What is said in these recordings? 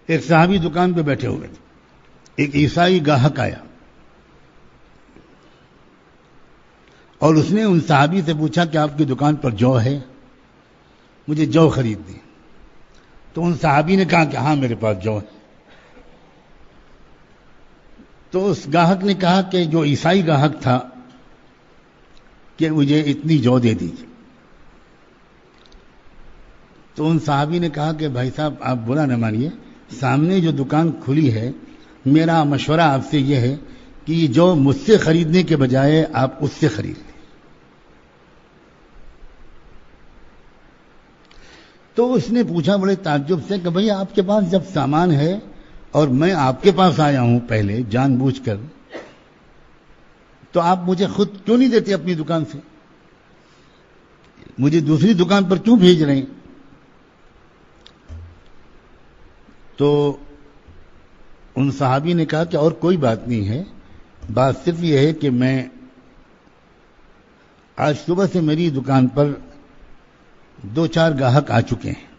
ایک صحابی دکان پہ بیٹھے ہوئے تھے. ایک عیسائی گاہک آیا اور اس نے ان صحابی سے پوچھا کہ آپ کی دکان پر جو ہے, مجھے جو خریدنی. تو ان صحابی نے کہا کہ ہاں میرے پاس جو ہے. تو اس گاہک نے کہا کہ جو عیسائی گاہک تھا کہ مجھے اتنی جو دے دیجیے. تو ان صحابی نے کہا کہ بھائی صاحب آپ برا نہ مانیے, سامنے جو دکان کھلی ہے, میرا مشورہ آپ سے یہ ہے کہ یہ جو مجھ سے خریدنے کے بجائے آپ اس سے خرید لیں. تو اس نے پوچھا بڑے تعجب سے کہ بھئی آپ کے پاس جب سامان ہے اور میں آپ کے پاس آیا ہوں پہلے جان بوجھ کر, تو آپ مجھے خود کیوں نہیں دیتے اپنی دکان سے, مجھے دوسری دکان پر کیوں بھیج رہے ہیں؟ تو ان صحابی نے کہا کہ اور کوئی بات نہیں ہے, بات صرف یہ ہے کہ میں آج صبح سے میری دکان پر 2-4 گاہک آ چکے ہیں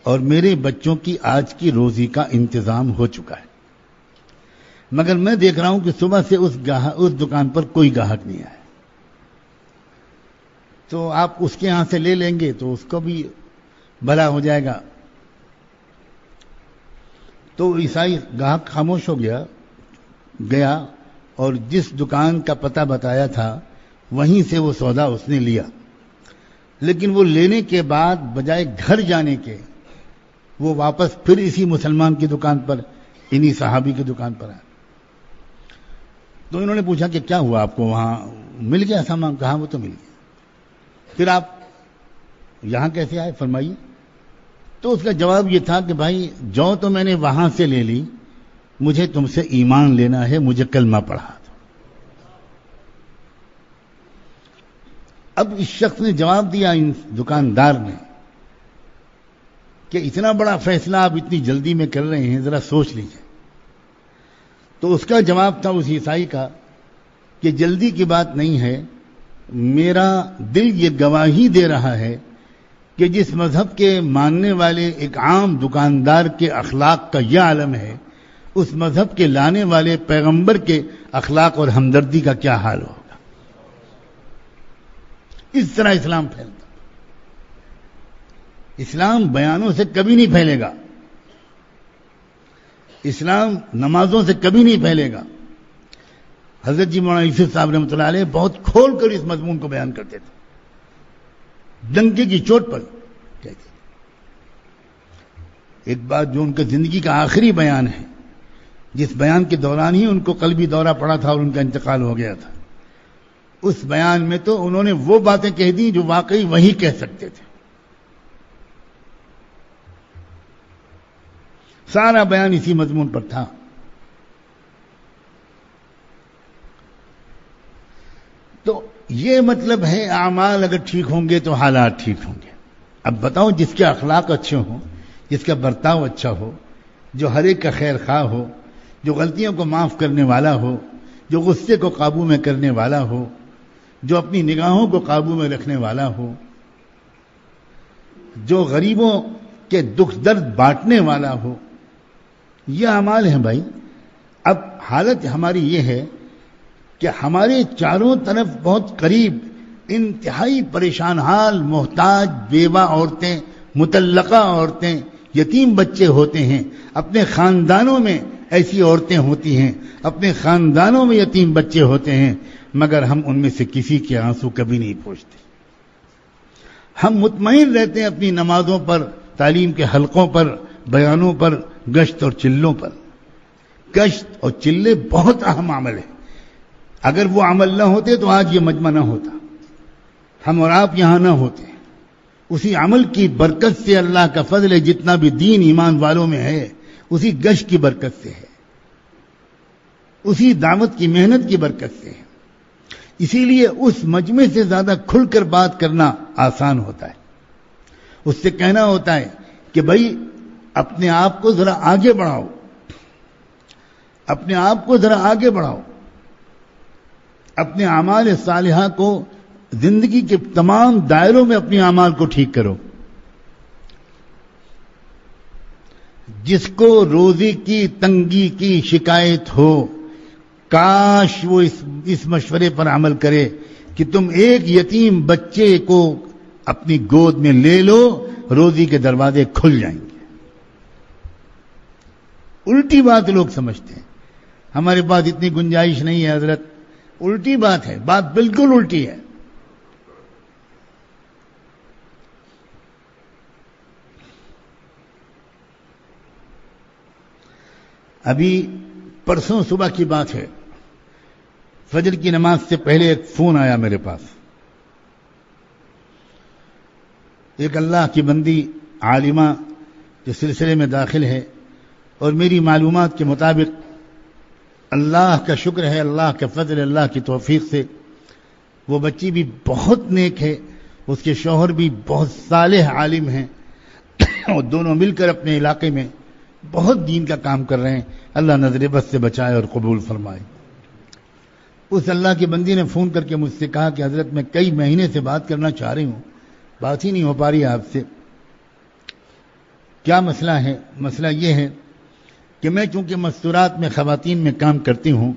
اور میرے بچوں کی آج کی روزی کا انتظام ہو چکا ہے, مگر میں دیکھ رہا ہوں کہ صبح سے اس دکان پر کوئی گاہک نہیں آیا. تو آپ اس کے یہاں سے لے لیں گے تو اس کو بھی بھلا ہو جائے گا. تو عیسائی گاہک خاموش ہو گیا اور جس دکان کا پتہ بتایا تھا وہیں سے وہ سودا اس نے لیا. لیکن وہ لینے کے بعد بجائے گھر جانے کے وہ واپس پھر اسی مسلمان کی دکان پر, انہی صحابی کی دکان پر آئے. تو انہوں نے پوچھا کہ کیا ہوا, آپ کو وہاں مل گیا سامان؟ کہاں وہ تو مل گیا. پھر آپ یہاں کیسے آئے فرمائیے؟ تو اس کا جواب یہ تھا کہ بھائی جو تو میں نے وہاں سے لے لی, مجھے تم سے ایمان لینا ہے, مجھے کلمہ پڑھا دو. اب اس شخص نے جواب دیا ان دکاندار نے کہ اتنا بڑا فیصلہ آپ اتنی جلدی میں کر رہے ہیں, ذرا سوچ لیجیے. تو اس کا جواب تھا اس عیسائی کا کہ جلدی کی بات نہیں ہے, میرا دل یہ گواہی دے رہا ہے کہ جس مذہب کے ماننے والے ایک عام دکاندار کے اخلاق کا یہ عالم ہے, اس مذہب کے لانے والے پیغمبر کے اخلاق اور ہمدردی کا کیا حال ہوگا. اس طرح اسلام پھیلتا. اسلام بیانوں سے کبھی نہیں پھیلے گا, اسلام نمازوں سے کبھی نہیں پھیلے گا. حضرت جی مولانا یوسف صاحب رحمۃ اللہ علیہ بہت کھول کر اس مضمون کو بیان کرتے تھے, ڈنکے کی چوٹ پر کہتے تھے. ایک بات جو ان کا زندگی کا آخری بیان ہے, جس بیان کے دوران ہی ان کو قلبی دورہ پڑا تھا اور ان کا انتقال ہو گیا تھا, اس بیان میں تو انہوں نے وہ باتیں کہہ دی جو واقعی وہی کہہ سکتے تھے. سارا بیان اسی مضمون پر تھا. تو یہ مطلب ہے اعمال اگر ٹھیک ہوں گے تو حالات ٹھیک ہوں گے. اب بتاؤ, جس کے اخلاق اچھے ہوں, جس کا برتاؤ اچھا ہو, جو ہر ایک کا خیر خواہ ہو, جو غلطیوں کو معاف کرنے والا ہو, جو غصے کو قابو میں کرنے والا ہو, جو اپنی نگاہوں کو قابو میں رکھنے والا ہو, جو غریبوں کے دکھ درد بانٹنے والا ہو, یہ اعمال ہیں بھائی. اب حالت ہماری یہ ہے کہ ہمارے چاروں طرف بہت قریب انتہائی پریشان حال, محتاج, بیوہ عورتیں, مطلقہ عورتیں, یتیم بچے ہوتے ہیں. اپنے خاندانوں میں ایسی عورتیں ہوتی ہیں, اپنے خاندانوں میں یتیم بچے ہوتے ہیں, مگر ہم ان میں سے کسی کے آنسو کبھی نہیں پوچھتے. ہم مطمئن رہتے ہیں اپنی نمازوں پر, تعلیم کے حلقوں پر, بیانوں پر, گشت اور چلوں پر. گشت اور چلے بہت اہم عمل ہے. اگر وہ عمل نہ ہوتے تو آج یہ مجمع نہ ہوتا, ہم اور آپ یہاں نہ ہوتے. اسی عمل کی برکت سے اللہ کا فضل ہے, جتنا بھی دین ایمان والوں میں ہے اسی گشت کی برکت سے ہے, اسی دعوت کی محنت کی برکت سے ہے. اسی لیے اس مجمع سے زیادہ کھل کر بات کرنا آسان ہوتا ہے. اس سے کہنا ہوتا ہے کہ بھائی اپنے آپ کو ذرا آگے بڑھاؤ, اپنے آپ کو ذرا آگے بڑھاؤ, اپنے اعمال صالحہ کو زندگی کے تمام دائروں میں اپنے اعمال کو ٹھیک کرو. جس کو روزی کی تنگی کی شکایت ہو، کاش وہ اس مشورے پر عمل کرے کہ تم ایک یتیم بچے کو اپنی گود میں لے لو، روزی کے دروازے کھل جائیں گے۔ الٹی بات لوگ سمجھتے ہیں، ہمارے پاس اتنی گنجائش نہیں ہے حضرت، الٹی بات ہے، بات بالکل الٹی ہے۔ ابھی پرسوں صبح کی بات ہے، فجر کی نماز سے پہلے ایک فون آیا میرے پاس، ایک اللہ کی بندی عالمہ جو سلسلے میں داخل ہے، اور میری معلومات کے مطابق اللہ کا شکر ہے، اللہ کا فضل، اللہ کی توفیق سے وہ بچی بھی بہت نیک ہے، اس کے شوہر بھی بہت صالح عالم ہیں، اور دونوں مل کر اپنے علاقے میں بہت دین کا کام کر رہے ہیں۔ اللہ نظر بد سے بچائے اور قبول فرمائے۔ اس اللہ کی بندی نے فون کر کے مجھ سے کہا کہ حضرت میں کئی مہینے سے بات کرنا چاہ رہی ہوں، بات ہی نہیں ہو پا رہی آپ سے۔ کیا مسئلہ ہے؟ مسئلہ یہ ہے کہ میں چونکہ مستورات میں خواتین میں کام کرتی ہوں،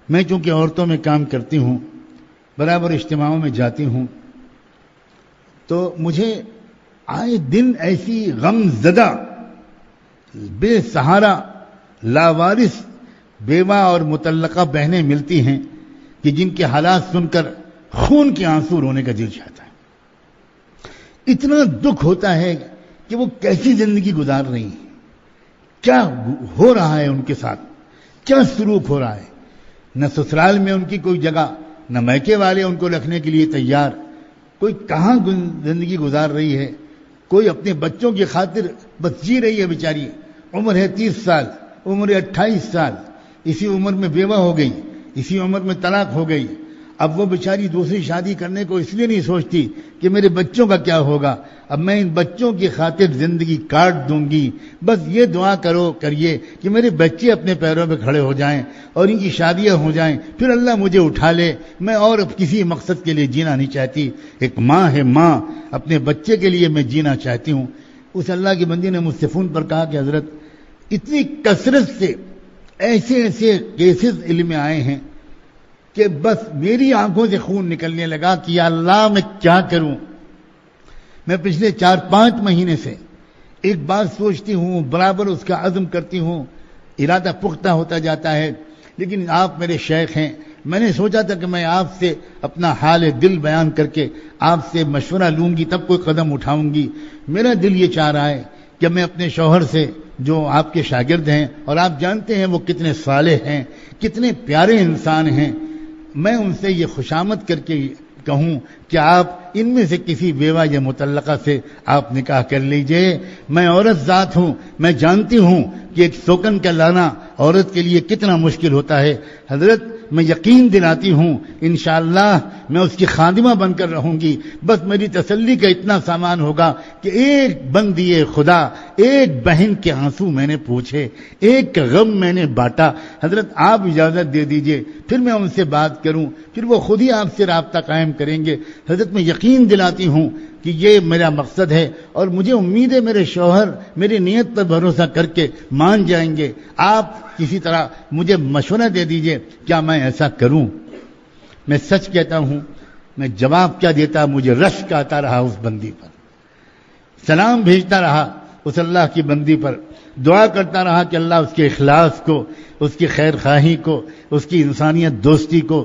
میں چونکہ عورتوں میں کام کرتی ہوں، برابر اجتماعوں میں جاتی ہوں، تو مجھے آئے دن ایسی غم زدہ، بے سہارا، لاوارث بیوہ اور مطلقہ بہنیں ملتی ہیں کہ جن کے حالات سن کر خون کے آنسو رونے کا دل چاہتا ہے۔ اتنا دکھ ہوتا ہے کہ وہ کیسی زندگی گزار رہی ہیں، کیا ہو رہا ہے ان کے ساتھ، کیا سلوک ہو رہا ہے۔ نہ سسرال میں ان کی کوئی جگہ، نہ میکے والے ان کو رکھنے کے لیے تیار، کوئی کہاں زندگی گزار رہی ہے، کوئی اپنے بچوں کی خاطر بس جی رہی ہے بیچاری۔ عمر ہے 30 سال، عمر ہے 28 سال، اسی عمر میں بیوہ ہو گئی، اسی عمر میں طلاق ہو گئی۔ اب وہ بیچاری دوسری شادی کرنے کو اس لیے نہیں سوچتی کہ میرے بچوں کا کیا ہوگا، اب میں ان بچوں کی خاطر زندگی کاٹ دوں گی، بس یہ دعا کریے کہ میرے بچے اپنے پیروں پہ کھڑے ہو جائیں اور ان کی شادیاں ہو جائیں، پھر اللہ مجھے اٹھا لے، میں اور اب کسی مقصد کے لیے جینا نہیں چاہتی۔ ایک ماں ہے، ماں اپنے بچے کے لیے میں جینا چاہتی ہوں۔ اس اللہ کی بندی نے مجھ سے فون پر کہا کہ حضرت اتنی کثرت سے ایسے کیسز علم میں آئے ہیں کہ بس میری آنکھوں سے خون نکلنے لگا کہ یا اللہ میں کیا کروں۔ میں پچھلے 4-5 مہینے سے ایک بات سوچتی ہوں، برابر اس کا عزم کرتی ہوں، ارادہ پختہ ہوتا جاتا ہے، لیکن آپ میرے شیخ ہیں، میں نے سوچا تھا کہ میں آپ سے اپنا حال دل بیان کر کے آپ سے مشورہ لوں گی تب کوئی قدم اٹھاؤں گی۔ میرا دل یہ چاہ رہا ہے کہ میں اپنے شوہر سے جو آپ کے شاگرد ہیں اور آپ جانتے ہیں وہ کتنے صالح ہیں، کتنے پیارے انسان ہیں، میں ان سے یہ خوشامد کر کے کہوں کہ آپ ان میں سے کسی بیوہ یا مطلقہ سے آپ نکاح کر لیجئے۔ میں عورت ذات ہوں، میں جانتی ہوں کہ ایک سوکن کا لانا عورت کے لیے کتنا مشکل ہوتا ہے۔ حضرت میں یقین دلاتی ہوں انشاءاللہ میں اس کی خادمہ بن کر رہوں گی، بس میری تسلی کا اتنا سامان ہوگا کہ ایک بندی خدا، ایک بہن کے آنسو میں نے پوچھے، ایک غم میں نے بانٹا۔ حضرت آپ اجازت دے دیجئے، پھر میں ان سے بات کروں، پھر وہ خود ہی آپ سے رابطہ قائم کریں گے۔ حضرت میں یقین دلاتی ہوں کہ یہ میرا مقصد ہے، اور مجھے امید ہے میرے شوہر میری نیت پر بھروسہ کر کے مان جائیں گے۔ آپ کسی طرح مجھے مشورہ دے دیجئے، کیا میں ایسا کروں؟ میں سچ کہتا ہوں، میں جواب کیا دیتا، مجھے رشک آتا رہا اس بندی پر، سلام بھیجتا رہا اس اللہ کی بندی پر، دعا کرتا رہا کہ اللہ اس کے اخلاص کو، اس کی خیر خواہی کو، اس کی انسانیت دوستی کو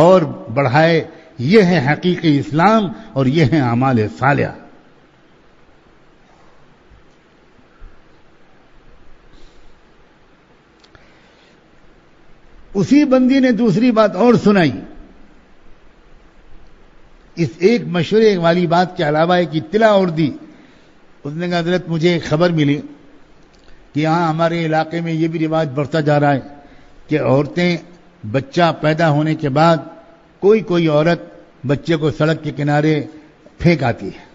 اور بڑھائے۔ یہ ہے حقیقی اسلام اور یہ ہے اعمال صالحہ۔ اسی بندی نے دوسری بات اور سنائی، اس ایک مشورے والی بات کے علاوہ ایک اطلاع اور دی۔ اس نے کہا حضرت مجھے ایک خبر ملی کہ یہاں ہمارے علاقے میں یہ بھی رواج بڑھتا جا رہا ہے کہ عورتیں بچہ پیدا ہونے کے بعد کوئی عورت بچے کو سڑک کے کنارے پھینک آتی ہے۔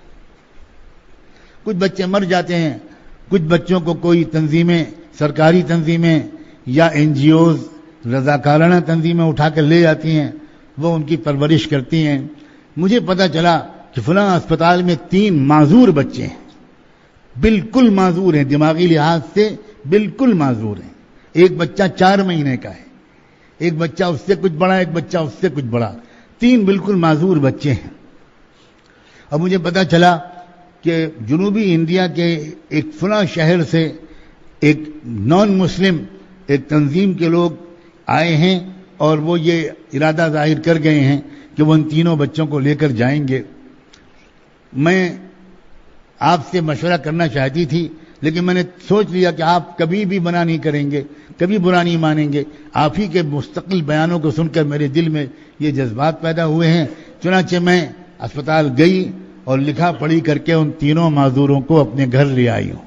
کچھ بچے مر جاتے ہیں، کچھ بچوں کو کوئی تنظیمیں، سرکاری تنظیمیں یا NGOs، رضاکارانہ تنظیمیں اٹھا کر لے جاتی ہیں، وہ ان کی پرورش کرتی ہیں۔ مجھے پتا چلا کہ فلاں اسپتال میں 3 معذور بچے ہیں، بالکل معذور ہیں، دماغی لحاظ سے بالکل معذور ہیں. ایک بچہ 4 مہینے کا ہے، ایک بچہ اس سے کچھ بڑا، ایک بچہ اس سے کچھ بڑا، 3 بالکل معذور بچے ہیں. اب مجھے پتا چلا کہ جنوبی انڈیا کے ایک فلاں شہر سے ایک نان مسلم ایک تنظیم کے لوگ آئے ہیں اور وہ یہ ارادہ ظاہر کر گئے ہیں کہ وہ ان تینوں بچوں کو لے کر جائیں گے. میں آپ سے مشورہ کرنا چاہتی تھی، لیکن میں نے سوچ لیا کہ آپ کبھی بھی منع نہیں کریں گے، کبھی برا نہیں مانیں گے. آپ ہی کے مستقل بیانوں کو سن کر میرے دل میں یہ جذبات پیدا ہوئے ہیں. چنانچہ میں اسپتال گئی اور لکھا پڑھی کر کے ان تینوں معذوروں کو اپنے گھر لے آئی ہوں.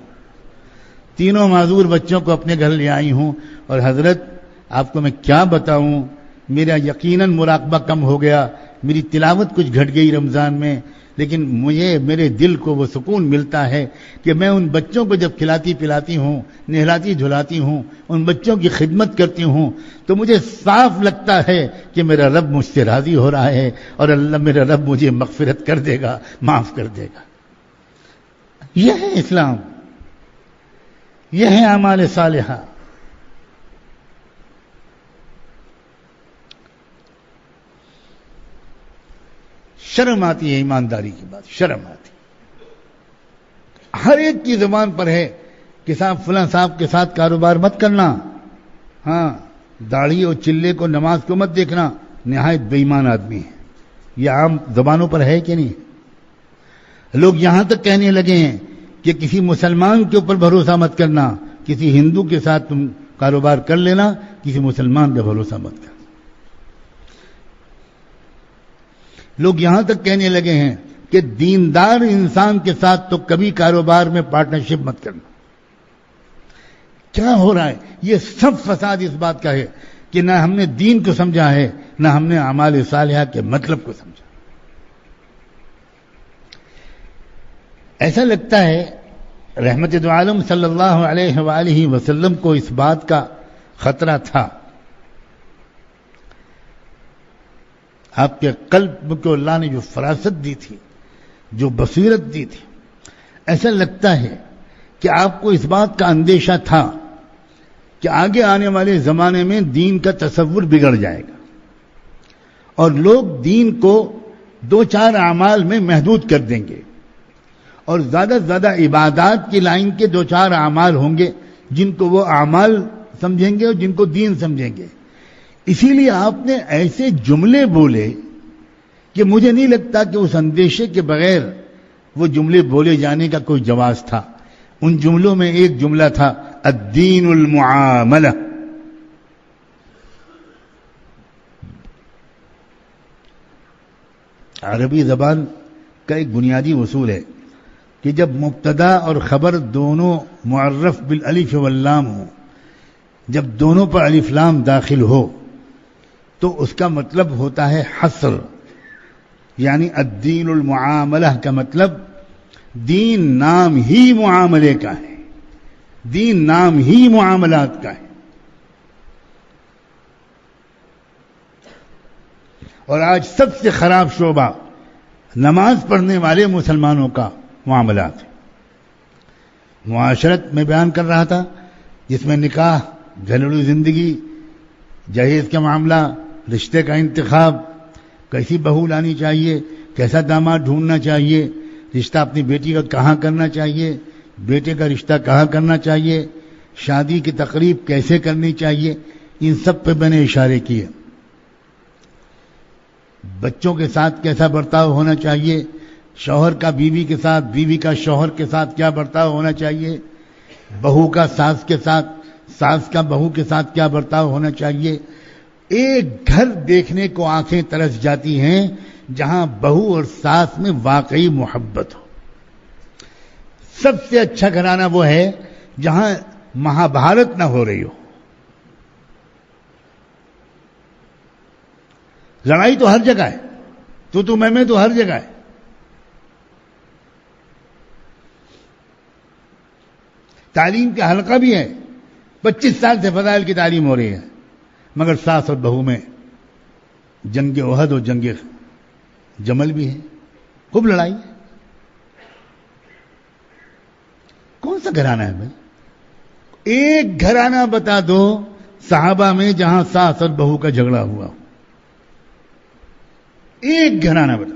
تینوں معذور بچوں کو اپنے گھر لے آئی ہوں. اور حضرت آپ کو میں کیا بتاؤں، میرا یقیناً مراقبہ کم ہو گیا، میری تلاوت کچھ گھٹ گئی رمضان میں، لیکن مجھے میرے دل کو وہ سکون ملتا ہے کہ میں ان بچوں کو جب کھلاتی پلاتی ہوں، نہلاتی دھلاتی ہوں، ان بچوں کی خدمت کرتی ہوں، تو مجھے صاف لگتا ہے کہ میرا رب مجھ سے راضی ہو رہا ہے اور اللہ میرا رب مجھے مغفرت کر دے گا، معاف کر دے گا. یہ ہے اسلام، یہ ہے اعمال صالحہ. شرم آتی ہے ایمانداری کی بات، شرم آتی. ہر ایک کی زبان پر ہے کہ صاحب فلاں صاحب کے ساتھ کاروبار مت کرنا، ہاں داڑھی اور چلے کو نماز کو مت دیکھنا، نہایت بے ایمان آدمی ہے. یہ عام زبانوں پر ہے کہ نہیں؟ لوگ یہاں تک کہنے لگے ہیں کہ کسی مسلمان کے اوپر بھروسہ مت کرنا، کسی ہندو کے ساتھ تم کاروبار کر لینا، کسی مسلمان پہ بھروسہ مت کرنا. لوگ یہاں تک کہنے لگے ہیں کہ دیندار انسان کے ساتھ تو کبھی کاروبار میں پارٹنرشپ مت کرنا. کیا ہو رہا ہے؟ یہ سب فساد اس بات کا ہے کہ نہ ہم نے دین کو سمجھا ہے، نہ ہم نے اعمال صالحہ کے مطلب کو سمجھا. ایسا لگتا ہے رحمت دو عالم صلی اللہ علیہ وآلہ وسلم کو اس بات کا خطرہ تھا. آپ کے قلب کو اللہ نے جو فراست دی تھی، جو بصیرت دی تھی، ایسا لگتا ہے کہ آپ کو اس بات کا اندیشہ تھا کہ آگے آنے والے زمانے میں دین کا تصور بگڑ جائے گا اور لوگ دین کو 2-4 اعمال میں محدود کر دیں گے اور زیادہ سے زیادہ عبادات کی لائن کے 2-4 اعمال ہوں گے جن کو وہ اعمال سمجھیں گے اور جن کو دین سمجھیں گے. اسی لیے آپ نے ایسے جملے بولے کہ مجھے نہیں لگتا کہ اس اندیشے کے بغیر وہ جملے بولے جانے کا کوئی جواز تھا. ان جملوں میں ایک جملہ تھا الدین المعاملہ. عربی زبان کا ایک بنیادی اصول ہے کہ جب مبتدا اور خبر دونوں معرف بالالف واللام ہو، جب دونوں پر الف لام داخل ہو تو اس کا مطلب ہوتا ہے حصر. یعنی الدین المعاملہ کا مطلب دین نام ہی معاملے کا ہے، دین نام ہی معاملات کا ہے. اور آج سب سے خراب شعبہ نماز پڑھنے والے مسلمانوں کا معاملات ہے. معاشرت میں بیان کر رہا تھا جس میں نکاح، گھریلو زندگی، جہیز کا معاملہ، رشتے کا انتخاب، کیسی بہو لانی چاہیے، کیسا داماد ڈھونڈنا چاہیے، رشتہ اپنی بیٹی کا کہاں کرنا چاہیے، بیٹے کا رشتہ کہاں کرنا چاہیے، شادی کی تقریب کیسے کرنی چاہیے، ان سب پہ میں نے اشارے کیے. بچوں کے ساتھ کیسا برتاؤ ہونا چاہیے، شوہر کا بیوی کے ساتھ، بیوی کا شوہر کے ساتھ کیا برتاؤ ہونا چاہیے، بہو کا ساس کے ساتھ، ساس کا بہو کے ساتھ کیا برتاؤ ہونا چاہیے. ایک گھر دیکھنے کو آنکھیں ترس جاتی ہیں جہاں بہو اور ساس میں واقعی محبت ہو. سب سے اچھا گھرانہ وہ ہے جہاں مہابھارت نہ ہو رہی ہو. لڑائی تو ہر جگہ ہے، تو میں تو ہر جگہ ہے. تعلیم کا حلقہ بھی ہے، 25 سال سے فضائل کی تعلیم ہو رہی ہے، مگر ساس اور بہو میں جنگ احد اور جنگ جمل بھی ہے، خوب لڑائی ہے. گھرانہ ہے بھائی؟ ایک گھرانہ بتا دو صحابہ میں جہاں ساس اور بہو کا جھگڑا ہوا ہو. ایک گھرانہ بتا.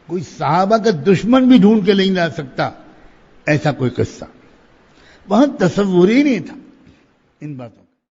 کوئی صحابہ کا دشمن بھی ڈھونڈ کے نہیں لا سکتا ایسا کوئی قصہ. بہت تصور ہی نہیں تھا ان باتوں.